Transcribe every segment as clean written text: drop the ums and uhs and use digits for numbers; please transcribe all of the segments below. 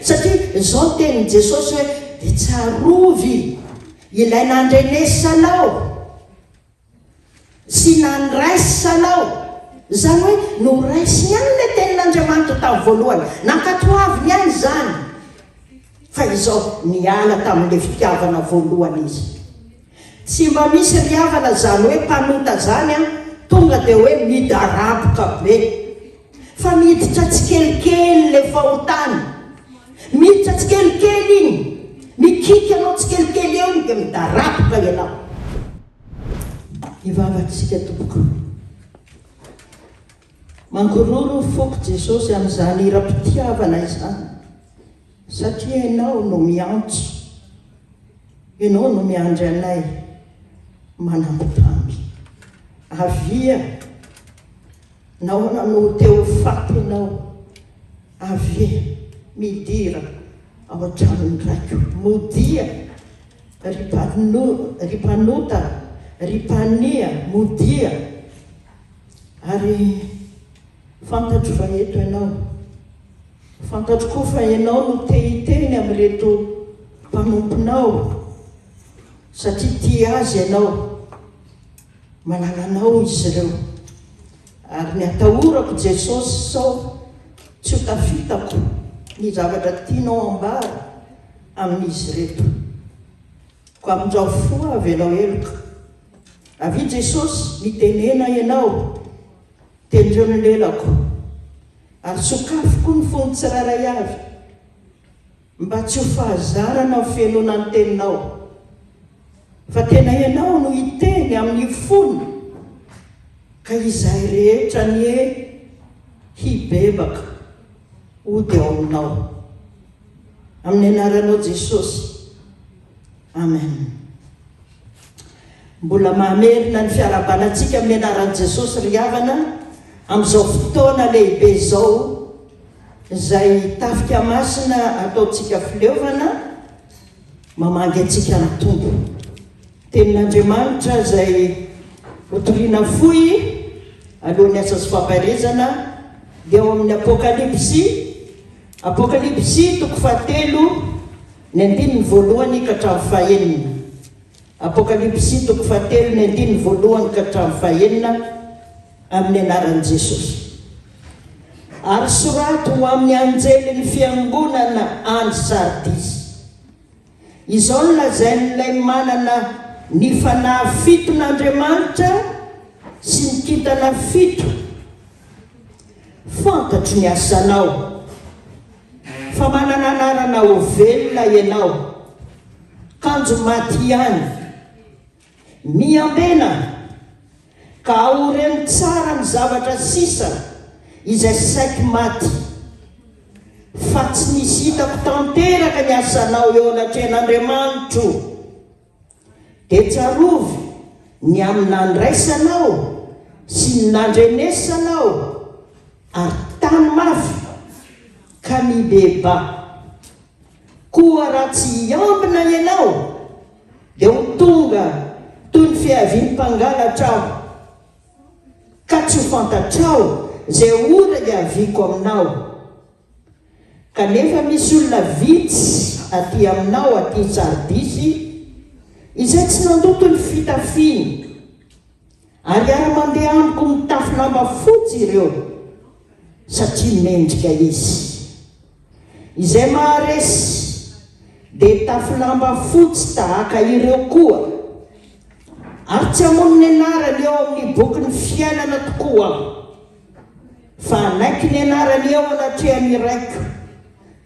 satria zao tenin' jesosy hoe de tsarovy ilay nandrenesanao sy nandraisanao zany hoe no raisiny any le tenin'andriamanitra tamin'ny voalohany nankatoaviny any zany fa izao niala tamin'le fitiavana voalohany izy tsy mba misy riavana zany hoe mpanota zany a tonga de hoe midaraboka be fa miditra tsikelikely le fahotany miditra tsikelikely iny mikiky anao tsikelikely eo iny de midaraboka ianao ivavatsika tompoko mangororo foko jesosy amin'izany ira-pitiavana izany satria ianao no miantso ianao no miandry anay manambotamby avia naonano teo faty ianao avia midira ao an-tranony raiko modia ripanota ripania modia ary fantatro fa eto ianao fantatro koa fa ianao no tehiteny amin'reto mpanomponao satria tia azy ianao manananao izy ireo ary ny atahorako jesosy sao tsy ho tafitako ny zavatra tianao ambara amin'izy reto ko amin'izao foa avy ianao eloka avy jesosy nitenena ianao tendreo ny lelako ary sokafoko ny fony tsiraray avy mba tsy ho fahazarana fianona ny teninao fa tena ianao no hiteny amin'ny fony ka izay rehetra ny e hibebaka ody ao aminao amin'ny anaranao jesosy amen mbola mahamerina ny fiarabanantsika amin'ny anaran'i jesosy ry havana amin'izao fotoana lehibe zao zay tafika masina ataotsika fileovana mamangy atsika ny tombo tenin'andriamanitra zay hotoriana foy alohan'ny asa sy famparezana dia ao amin'ny apokalipsy toko 7 ny 5 voalohany ka hatramin'ny fahaenina apokalipsy toko 7 ny 5 voalohany ka hatramin'ny fahaenina amin'ny anaran'i jesosy ary sorato ho amin'ny anjely ny fiangonana any sardisy izao no lazain'ilay manana ny fanahy fiton'andriamanitra sy ny kintana fito fantatro ny asanao fa manana anarana ho velona ianao kanjo maty ihany miambena ka aoreny tsara ny zavatra sisa izay saiky maty fa tsy nisy hitako tanteraka ny asanao eo anatrehan'andriamanitro de tsarovy ny amin'nandraisanao sy ny nandrenesanao ary tany mafy ka mibeba koa raha tsy iambina ianao de ho tonga toy ny fiaviany mpangalatra aho ka tsy ho fantatrao zay ora iaviko aminao kanefa misy olona vitsy aty aminao aty sardisy izay tsy nandoto ny fitafiny ary ara-mandeha amiko mitafy lamba fotsy ireo satria mendrika izy izay maharesy de tafy lamba fotsy tahaka ireo koa ary tsy hamono ny anarany eo amin'ny boky ny fiainana tokoa fa anaiky ny anarany eo anatrehany raiko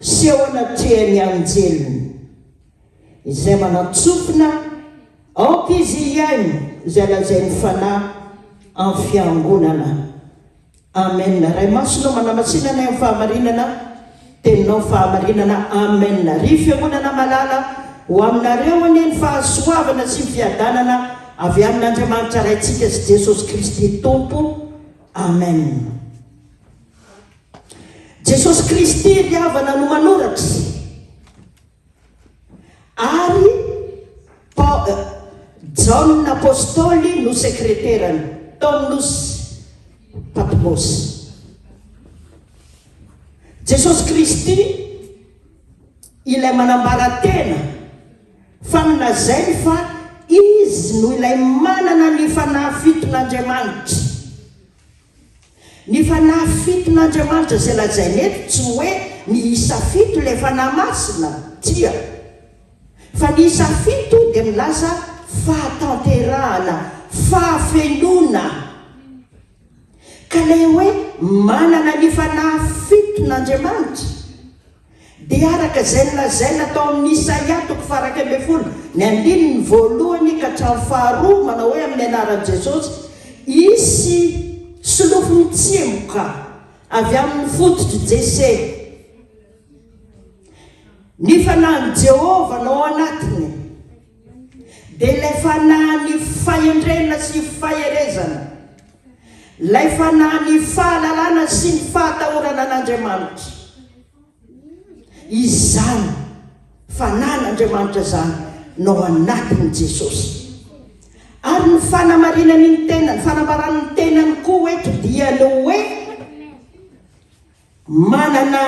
sy eo anatrehany anjeliny izay manatsofina aoka izy iainy zay lazay ny fanahy amin'ny fiangonana amen ray masonao manamasinana amin'ny fahamarinana teninao fahamarinana amen ry fiangonana malala ho aminareo ane ny fahasoavana sy ny fiadanana avy amin'andriamanitra raintsika sy jesosy kristy tompo amen jesosy kristy ry havana no manoratry ary John apôstôly no sekreterany Tomnos Patmos Jesosy Kristy ilay manambara tena fa nolazainy fa izy no ilay manana ny fanahy fiton'Andriamanitra. Ny fanahy fiton'Andriamanitra zay lazainy eto tsy hoe miisa fito ilay fanahy masina, tsia, fa ny isa fito dia milaza fahatanterahana, fahafenona. Ka ilay hoe manana ny fanahy fiton'Andriamanitra dia araka izay nolazaina tao amin'ny Isaia 40 ny 1:2 ka hatramin'ny 2 manao hoe amin'ny anaran'i Jesosy, isy solofo mitsemboka avy amin'ny fototry Jese. Ny fanahin'i Jehova no ao anatiny, dia ilay fanahy ny fahendrena sy faherezana, ilay fanahy ny fahalalana sy ny fahatahorana an'Andriamanitra. Izany fanan'Andriamanitra zany no anatin'i Jesosy. Ary ny fanamarinany ny tenany, fanambarany ny tenany koa eto dia ny hoe manana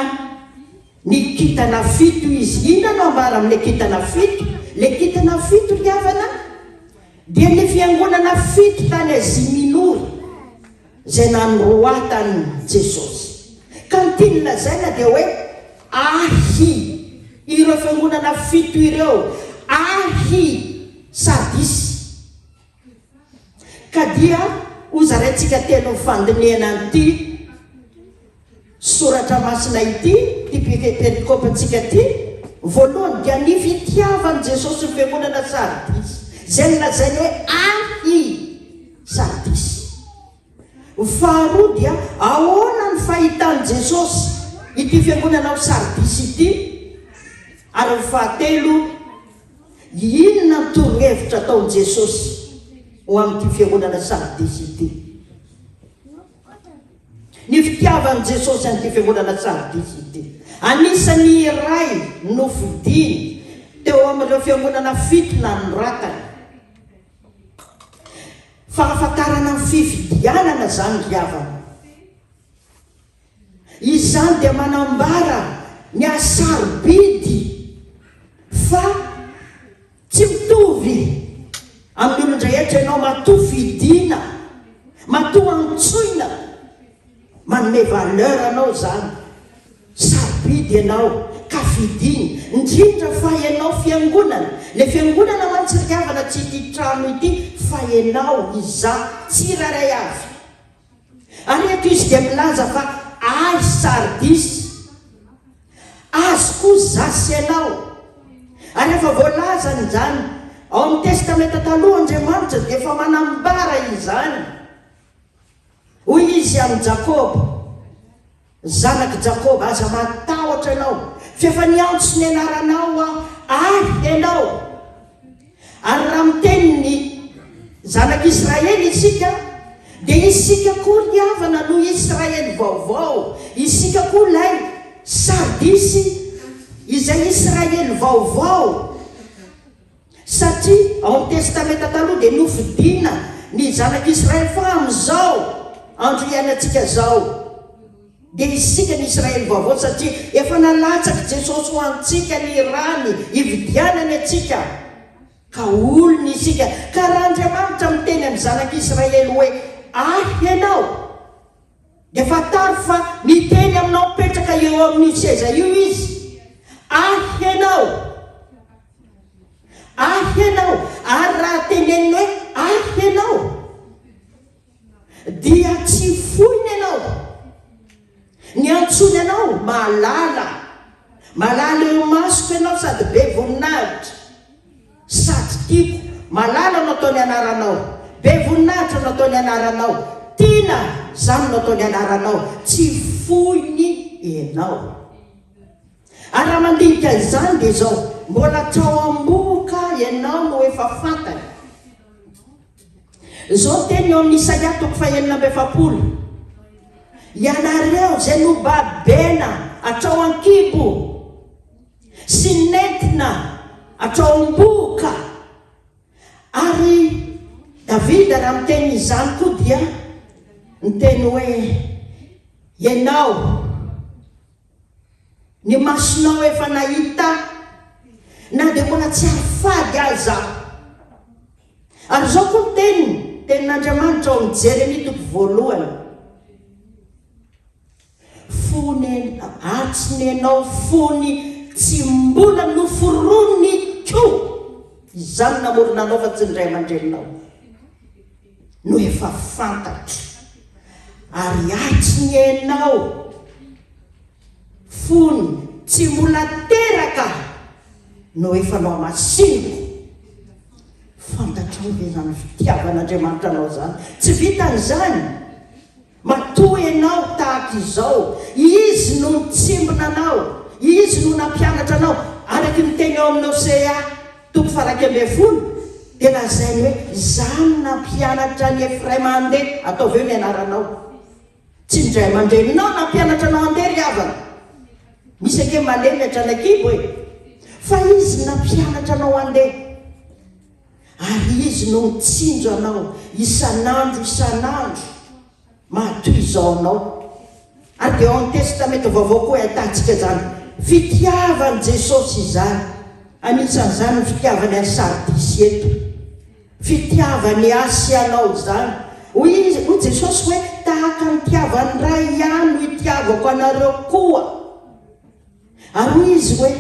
ny kintana fito izy. Ina no ambara amin'ilay kintana fito? Le kintana fito ry havana dia ny fiangonana fito tany Azia Minoro zay nanoroatany Jesosy. Ka ny tiany lazaina dia hoe ahy ireo fiangonana fito ireo, ahy Sardisy. Ka dia ozarantsika telo fandiniana an'ity soratra masina ity, ty perikôpantsika ty, voalohany dia ny fitiavan'i Jesosy ny fiangonana Sardisy, zay nolazainy hoe ahy Sardisy. Faharoa dia ahoana ny fahitan'i Jesosy ity fiangonana Sardisy ity, ary fahatelo, inona ny torohevitra ataon'i Jesosy ho amin'ity fiangonana Sardisy ity. Ny fitiavan'i Jesosy an'ity fiangonana Sardisy ity, anisany iray nofidiny teo amin'ireo fiangonana fito nanoratany. Fahafantarana ny fifidianana zany ry havana. Izany dia manambara ny asarobidy fa tsy mitovy amin'ny olon-drehetra ianao matoa fidina, matoa antsoina, manome valeur anao zany, sarobidy ianao ka fidiny, indrindra fa ianao fiangonana. Le fiangonana mantsiriavana tsy ity trano ity fa ianao iza tsiraray avy. Ary eto izy dia milaza fa ahy Sardisy, azy koa zasy ianao. Ary efa voalazany zany ao amin'ny testamenta taloha Andriamanitra dia efa manambara izany. Hoy izy amin'ny Jakoba, zanaky Jakoba, aza matahotra anao, fa efa niantso ny anaranao ahy ianao. Ary raha miteny ny zanak'Israely isika, dia isika koa ry havana no Israely vaovao, isika koa lay Sardisy izay Israely vaovao. Satria ao amin'ny testamenta taloha dia nofidina ny zanak'Israely fa amin'izao andro iainantsika zao dia isika ny Israely vaovao, satria efa nalatsaky Jesosy ho antsika ny rany ividianany atsika ka olony isika. Ka raha Andriamanitra miteny amin'ny zanak'Israely hoe ahy ianao, dia fantaro fa miteny aminao mipetraka eo amin'ny seza io izy, ahy ianao, ahy ianao. Ary raha teneniny hoe ahy ianao dia tsy foiny ianao, ny antsony ianao malala, malala eo masoko ianao, sady be voninahitra, sady tiako, malala no ataony anaranao, be voninahitra no ataony anaranao, tiana zany no ataony anaranao, tsy foiny ianao. Ary raha mandinika izany dia zao, mbola trao amboka ianao no efa fantany. Zao teny eo amin'ny Isaia 47, ianareo zay nobabena atrao ankibo sy nentina atrao amboka. Ary Davida raha miteny izany koa dia miteny hoe ianao ny masonao efa nahita na dia mbola tsy afady azy zaho. Ary zao koa tenin'Andriamanitra ao amin'ny Jeremia toko voalohany, fony atsiny ianao fony tsy mbola noforony koa, izany namorona anao fa tsy ndray aman-dreninao no efa fantatro. Ary atsiny ianao fony tsy mbola teraka no efa nao masiniko. Fantatrao ve zany fitiavan'Andriamanitra anao zany? Tsy vitan'izany. Matoa ianao tahaka izao, izy no mitsimbona anao, izy no nampianatra anao. Araky ny teny ao amin'ny Osea toko 1:10 dia lazainy hoe izany nampianatra ny Efraima handeha. Ataovy eo ny anaranao. Tsy ndray aman-dreninao nampianatra anao handeha ry havana. Misy ake malemy atranakibo e, fa izy nampianatra anao handeha. Ary izy no mitsinjo anao isan'andro matoy izao anao. Ary dia ao amin'ny testamenta vaovao koa ahitantsika zany fitiavan'i Jesosy izany. Anisan'izany ny fitiavany any Sardisy eto, fitiavany Asianao zany. Hoy Jesosy hoe tahaka ny tiavany ray ihany no itiavako anareo koa. Ary hoy izy hoe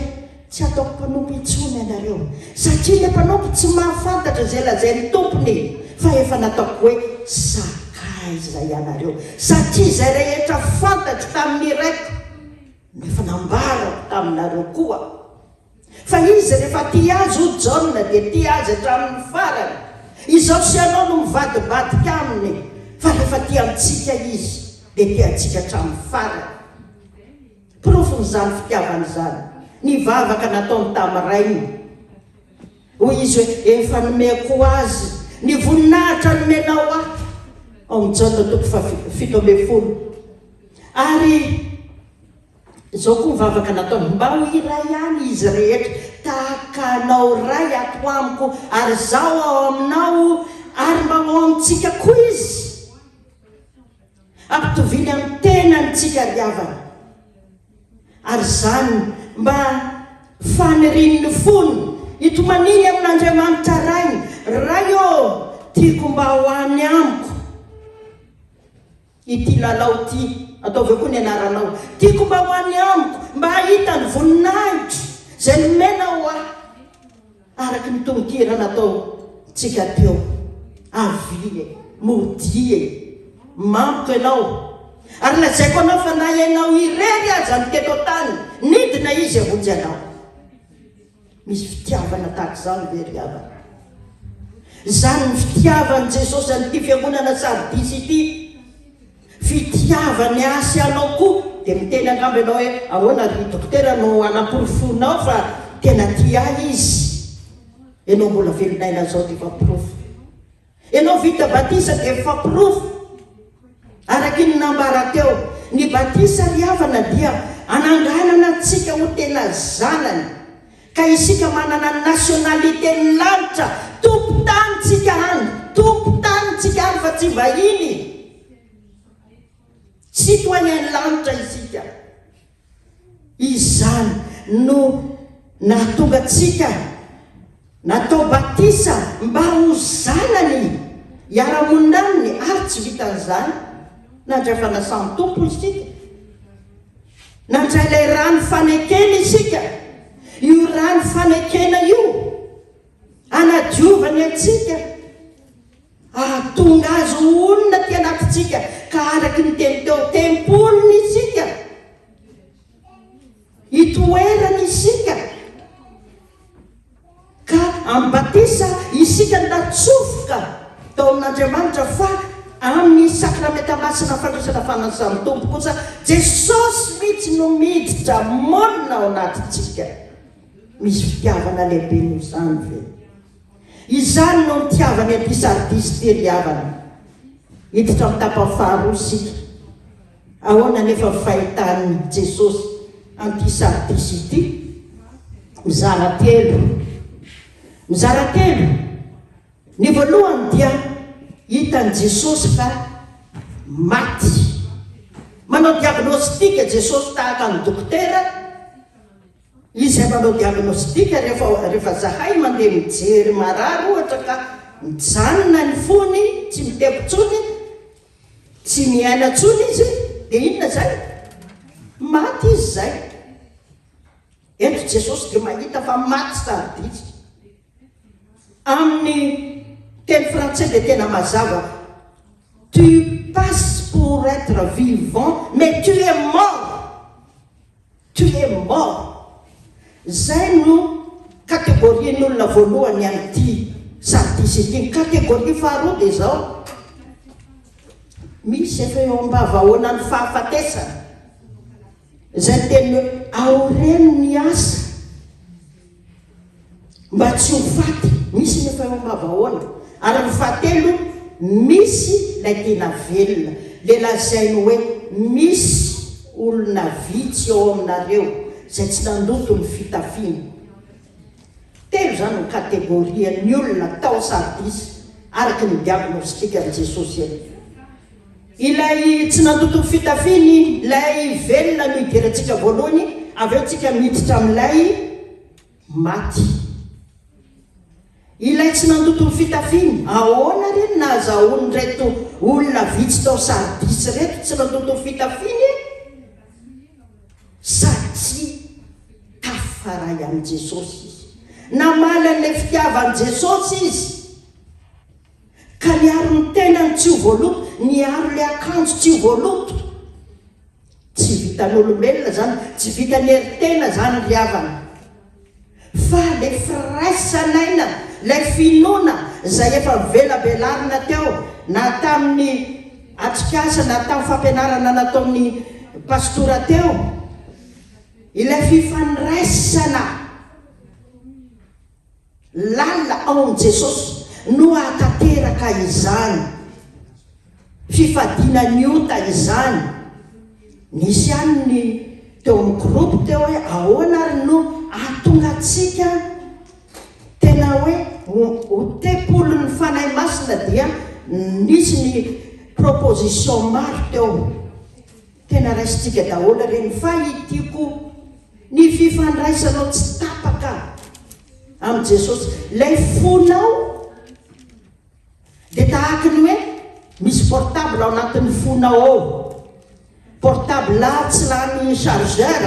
tsy ataoko mpanompo intsony ianareo, satria ilay mpanompo tsy mahafantatra zay lazain'ny tompony, fa efa nataoko hoe sakaiza ianareo, satria izay rehetra fantatro tamin'ny raiko nefa nambarako taminareo koa. Fa izy rehefa tia azy ho Jaona dia tia azy hatramin'ny farany. Izao sy anao no mivadibadika aminy, fa rehefa tia amintsika izy dia tia antsika hatramin'ny farany. Profon'izany fitiavany zany nivavaka nataony tamin'irainy. Hoy izy hoe efa nomeko azy ny voninahitra nomenao aho, ao amin'ny Jaona toko 7:10. Ary zao koa mivavaka nataony mba ho iray ihany izy rehetra tahaka anao ray ato amiko, ary zaho ao aminao, ary mba ao amintsika koa izy, ampitoviny amin'ny tenantsika ry havana. Ary zany mba faneren'ny fony hitomaniny amin'Andriamanitra rainy, ray ô tiako mba ho any amiko ity lalao ty. Ataovy koa ny anaranao, tiako mba ho any amiko, mba hahita ny voninahitra zay nomenao aho. Araky ny tononkira natao tsika teo, avie modie mampo ianao. Ary lazaiko anao fa na ianao irery azy any teto tany, nidina izy avonjy anao. Misy fitiavana tahaka zany ve ry havana? Zany ny fitiavan'i Jesosy an'ity fiangonana Sardisy ity, fitiavany Asianao koa. Dia miteny angamba ianao hoe ahoana ry dokotera no anamporofonao fa tena tia izy. Ianao mbola velinaina zao dia fampirofo. Ianao vita batisa dia fampirofo. Araky ny nambara teo, ny batisa ry havana dia ananganana antsika ho tena zanany, ka isika manana nationalité ny lanitra, tompo-tanitsika any, tompo-tanitsika any fa tsy vahiny. Citoyen lanitra isika. Izany no nahatonga tsika natao batisa mba ho zanany hiara-monina aminy, ary tsy vitan'izany nandray fanasany tompo isika, nandray ilay rano fanekena isika. Io rano fanekena io anadiovany antsika, ahatonga azy olona ty anatitsika, ka araky ny teny teo tempolony isika, hitoerany isika. Ka amin'ny batisa isika natsofoka tao amin'Andriamanitra, fa amin'ny sakramenta masina fandraisana fanasany tompo kosa Jesosy mihitsy no miditra monina ao anatitsika. Misy fitiavana lehibe noho izany ve? Izany no nitiavany an'ity Sardisy ty ry havana. Hiditra amin'ny tapany faharoa isika. Ahoana nefa fahitany Jesosy an'ity Sardisy ity? Mizara telo. Ny voalohany dia hitan'i Jesosy fa maty. Manao diagnostika Jesosy tahaka ny dokotera, Izy manao diagnostika rehefa zahay mandeha mijery marary ohatra ka mijanona ny fony tsy mitepitsony tsy miaina tsony izy dia inona zay maty izy zay. Eto Jesosy dia mahita fa maty sardisy. Amin'ny teny français dia tena mazava, tu passes pour être vivant mais tu es mort, tu es mort. Zay no kategorian'ny olona voalohany amin'ity sardisy ity. Kategoria faharoa dia zao, misy efa eo am-bavahoana ny fahafatesana. Zay teny hoe aoreny ny asa mba tsy ho faty, misy ny efa eo am-bavahoana. Ary ny fahatelo, misy ilay tena velona, le lazainy hoe misy olona vitsy eo aminareo zay tsy nandoto ny fitafiana. Telo zany ny kategorian'ny olona tao sardisy araky ny diagnostika ny Jesosy eny. Ilay tsy nandoto ny fitafiny, ilay velona no idirantsika voalohany, avy eo tsika miditra amin'ilay maty. Ilay tsy nandoto ny fitafiny, ahoana reny nahazahoany reto olona vitsy tao sardisy reto tsy nandoto ny fitafiny? Satria tafaray amin'i Jesosy izy, namala ny fitiavan'i Jesosy izy, ka niaro ny tenany tsy ho voaloto, niaro le akanjo tsy ho voaloto. Tsy vitan'olombelona zany, tsy vitany eritena zany ry havana, fa le firaisanaina, le finoana zay efa velabelarina teo, na tamin'ny atsikasa na tamin'ny fampianarana nataon'ny pastora teo, ilay fifaniraisana lalina ao amin'i Jesosy no ahatanteraka izany, fifadiana ny ota izany. Nisy ihany ny teo amin'ny groupe teo hoe ahoana ary no ahatonga atsika tena hoe ho tepolo ny fanahy masina, dia nisy ny proposition maro teo, tena raisitsika daholo reny, fa itiko ny fifandraisanao tsy tapaka amin'i Jesosy. Lay fonao dia tahaka ny hoe misy portable ao anatin'ny fonao ao, portable tsy lany chargeur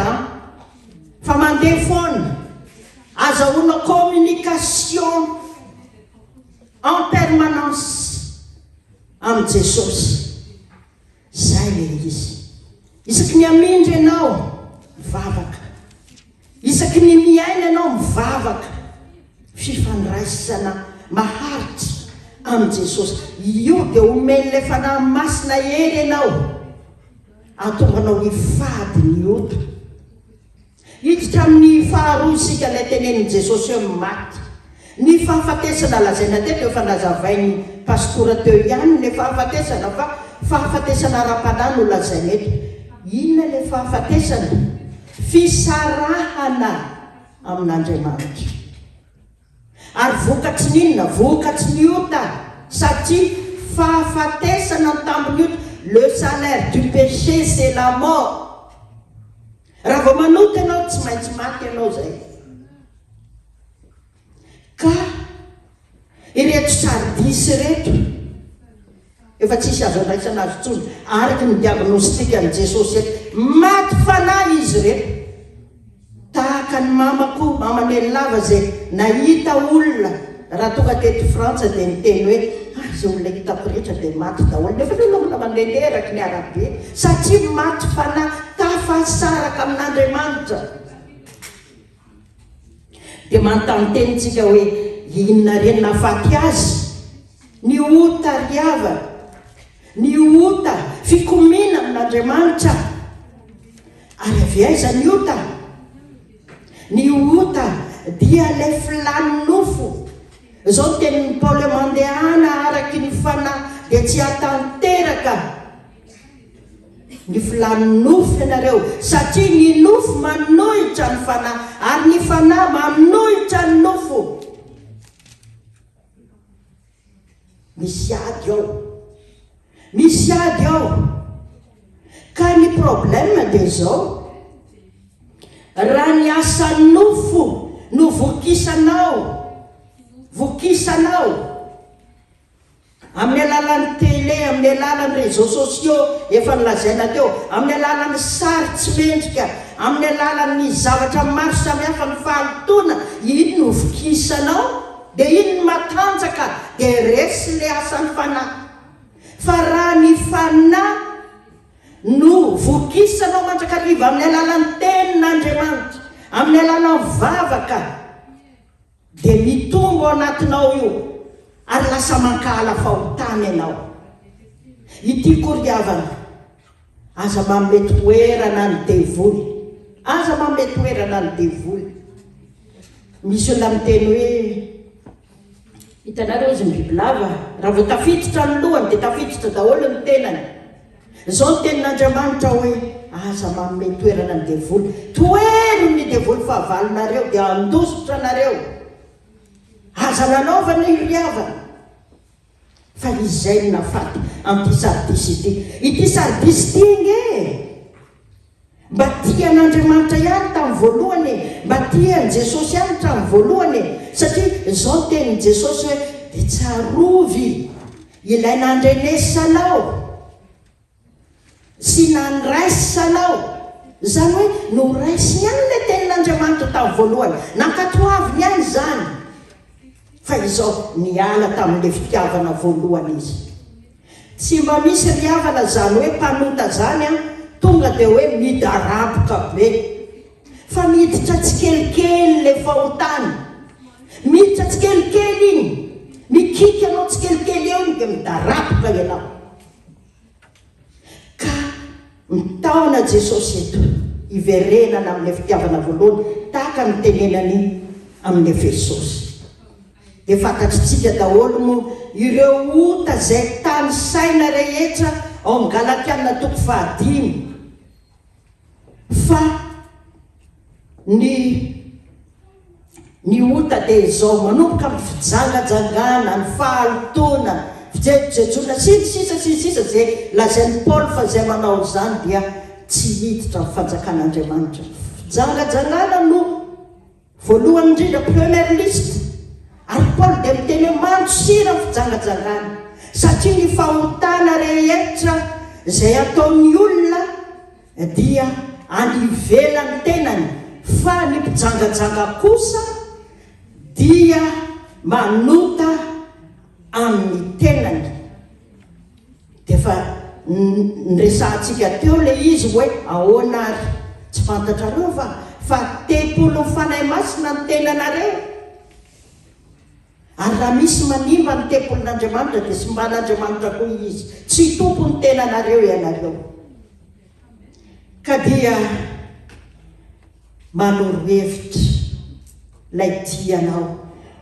fa mandeha foana, azahoana communication en permanence amin'i Jesosy. Zay le izy. Isaky ny amindry ianao mivavaka, isaky ny miaina ianao mivavaka, fifandraisana maharitra amin'i Jesosy. Io dia omen'ilay fanahy masina ery ianao, atonganao hifady ny ota. Hiditra amin'ny faharoa isika ilay tenenin'i Jesosy hoe maty. Ny fahafatesana lazaina teto efa nazavain'ny pastora teo ihany ny fahafatesana, fa fahafatesana ara-panahy no lazaina eto. Inona ilay fahafatesana? Fisarahana amin'Andriamanitra. Ary vokatsy n'inona? Vokatsy ny ota, satria fahafatesana ny tambony ota. Le salaire du péché c'est la mort. Raha vao manota ianao tsy maintsy maty ianao zay. Ka ireto sardisy reto efa tsisy azo andraisana azy tsony, araky ny diagnostika ny Jesosy eto, maty fanahy izy reto. Tahaka ny mamako, mamanely lava zay nahita olona raha tonga teto Frantsa dia miteny hoe zay olona hitako rehetra dia maty daholo, nefa lolona mandehanderaky ny arabe, satria maty fanahy, tafasaraka amin'Andriamanitra. Dia manontany tenitsika hoe inona reny nahafaty azy? Ny ota riava, ny ota fikomina amin'Andriamanitra. Ary avy aiza ny ota? Ny ota dia ilay filany nofo. Zao tenin'ny Paoly mandehana araky ny fanahy dia tsy hatanteraka ny filany nofo ianareo, satria ny nofo manohitra ny fanahy, ary ny fanahy manohitra ny nofo. Misy ady ao, misy ady ao. Ka ny problème dia zao, raha ny asa nofo no vokisanao amin'ny alalan'ny télé, amin'ny alalan'ny réseaux sociaux efa nilazaina teo, amin'ny alalan'ny sary tsy mendrika, amin'ny alalan'ny zavatra maro samihafa ny fahalotona, iny no vokisanao dia iny no matanjaka dia resy le asan'ny fanahy. Fa raha ny fanahy no vokisanao mandrakariva amin'ny alalan'ny tenin'Andriamanitra, amin'ny alalan'ny vavaka, dia mitombo ao anatinao io ary lasa mankahala fahotana ianao. Ity koa ry havana, aza manome toerana ny devoly, aza manome toerana ny devoly. Misy olona miteny hoe hitanareo izy ny bibilava, raha vao tafiditra ny lohany dia tafiditra daholo ny tenany. Izao ny tenin'Andriamanitra hoe aza manome toerana ny devoly, toerony ny devoly fahavalonareo dia andositra nareo, aza nanaovana io ry havana. Fa izay no nafaty amin'ity sardisy ity. Ity sardisy ity nge mba tian'Andriamanitra ihany tamin'ny voalohany, mba tian'i Jesosy ihany tamin'ny voalohany, satria izao tenin'i Jesosy hoe dia tsarovy ilay nandrenesanao sy nandraisanao. Zany hoe no raisiny ihany ilay tenin'Andriamanitra tamin'ny voalohany, nankatoaviny ihany zany. Fa izao niala tamin'ilay fitiavana voalohany izy. Tsy mba misy ry havana zany hoe mpanota zany tonga dia hoe midaraboka be, fa miditra tsikelikely le fahotany, miditra tsikelikely iny, mikiky anao tsikelikely eo iny dia midaraboka ianao. Ka mitaona Jesosy eto iverenana amin'ilay fitiavana voalohany tahaka ny tenenany amin'ny Efesosy. Dia fantatritsika daholo mo ireo ota izay tany saina rehetra ao amin'ny Galatiana 5. Fa ny ota dia izao manomboka amin'ny fijangajangana, ny fahalotona, fijejojoana sisa izay lazain'i Paoly fa izay manao izany dia tsy hiditra amin'ny fanjakan'Andriamanitra. Fijangajangana no voalohany indrindra première liste. Ary Paoly dia miteny hoe mandrosira ny fijangajangana, satria ny fahotana rehetra izay ataon'ny olona dia anivelany tenany, fa ny mpijangajanga kosa dia manota amin'ny tenany. Dia fa nresantsika teo le izy hoe ahoana ary tsy fantatrareo fa tempolo fanahy masina ny tenanareo. Ary raha misy manimba ny tempolin'Andriamanitra dia simban'Andriamanitra koa izy, tsy tompo ny tenanareo ianareo. Ka dia manoro-hevitra lay tianao,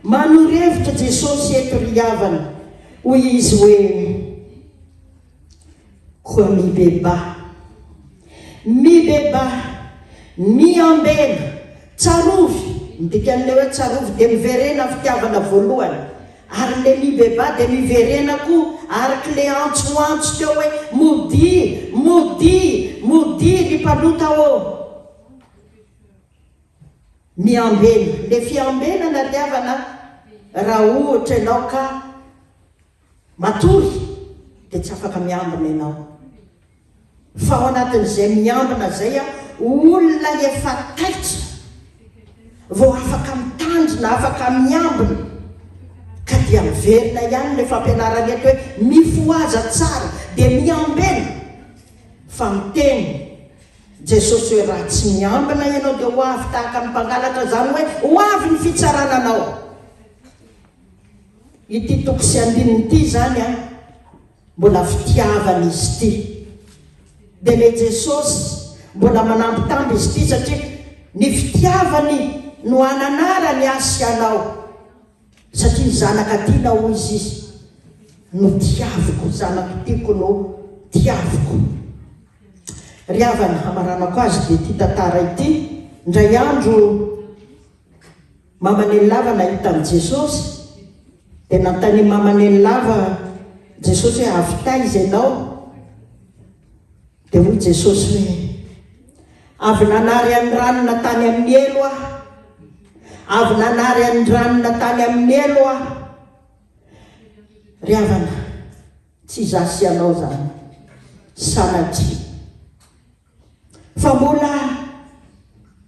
manoro-hevitra Jesosy eto ry havana, hoy izy hoe koa mibeba, miambena, tsarovy. Ndikan'ilay hoe tsarovy dia miverena fitiavana voalohany, ary le mibeba dia miverena koa araky le antsoantso teo hoe modi ny mpanota ao. Miambena, le fiambenana ry havana raha ohatra ianao ka matory dia tsy afaka miambina ianao. Fa ao anatin'izay miambina zay olona efa taitra vao afaka mitandrina, afaka miambina, ka dia miverina ihany le fampianarana eto hoe mifoaza tsara dia miambena. Fa miteny Jesosy hoe raha tsy miambina ianao dia ho avy tahaka ny mpangalatra, zany hoe ho avy ny fitsarananao. Ity toko sy andininy ity zany mbola fitiavana izy ity. Dia le Jesosy mbola manambitamby izy ity satria ny fitiavany no ananara ny asianao, satria zanaka tiana hoy izy no tiaviko, zanako tiako no tiaviko. Ry havana hamaranako azy dia ity tantara ity. Indray andro mamaneny lava nahita an' Jesosy dia nantany mamaneny lava Jesosy hoe avy taiza ianao? Dia hoy Jesosy hoe avy nanary andranona tany amin'ny elo aho, avy nanary andranona tany amin'ny elo aho. Ry havana, tsy zasy anao zany sanatria, fa mbola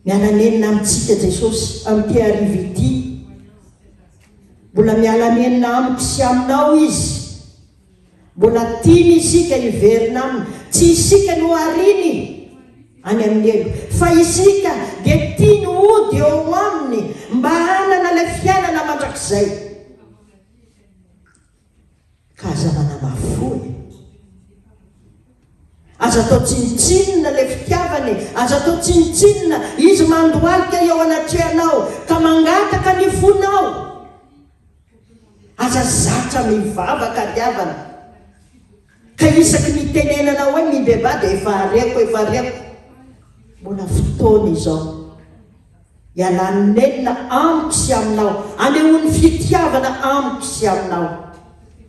miala-menina amintsika Jesosy amin'ity arivo ity, mbola miala-menina amiko sy aminao izy, mbola tiany isika hiverina aminy, tsy isika no ariny any amin'ny elo, fa isika dia tiany hody eo aminy mba hanana ilay fiainana mandrakizay. Ka aza manamafoy, aza atao tsinitsinina ilay fitiavany, aza atao tsinitsinina izy mandohalika eo anatrehanao ka mangataka ny fonao, aza zatra mivavaka diavana, ka isaky mitenenana hoe mibeba dia efa areko. Mbola fotoana izao iala-nenina amiko sy aminao, anehoany fitiavana amiko sy aminao,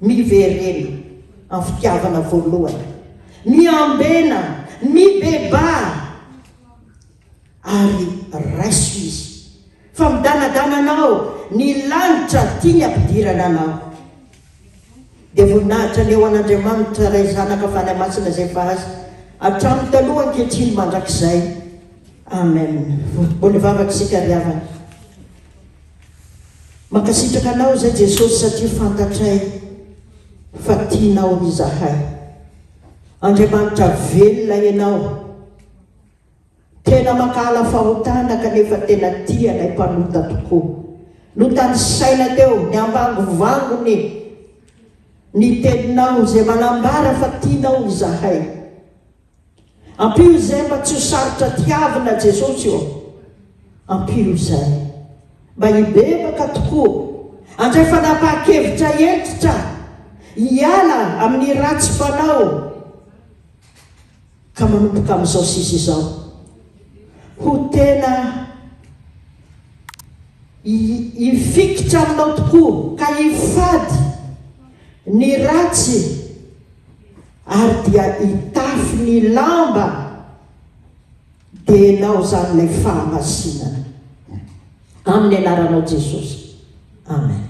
miverena amin'ny fitiavana voalohany, miambena, mibeba, ary raiso izy fa midanadananao ny lanitra tiany ampidirana anao. Dia voninahitra ny eo an'Andriamanitra ray zanaka fany masina zay fa azy hatramin'ny taloha ankehitriny mandrakizay. Amen. Mbola vavaka isika ry havana, mankasitraka anao zay Jesosy satria fantatray fa tianao izahay. Andriamanitra velona ianao, tena makala fahotana kanefa tena tianay mpanota tokoa. Notany saina teo ny ambangovangony ny teninao zay manambara fa tianao izahay. Ampio izay mba tsy ho sarotra tiavina Jesosy eo, ampio izay mba hibebaka tokoa, andray fanapa-kevitra entitra hiala amin'ny ratsy mpanao, ka manomboka amin'izao sisa izao ho tena hifikitra aminao tokoa, ka hifady ny ratsy ary dia hitafy ny lamba dia enao zany ilay fahamasinana, amin'ny anaranao Jesosy. Amen.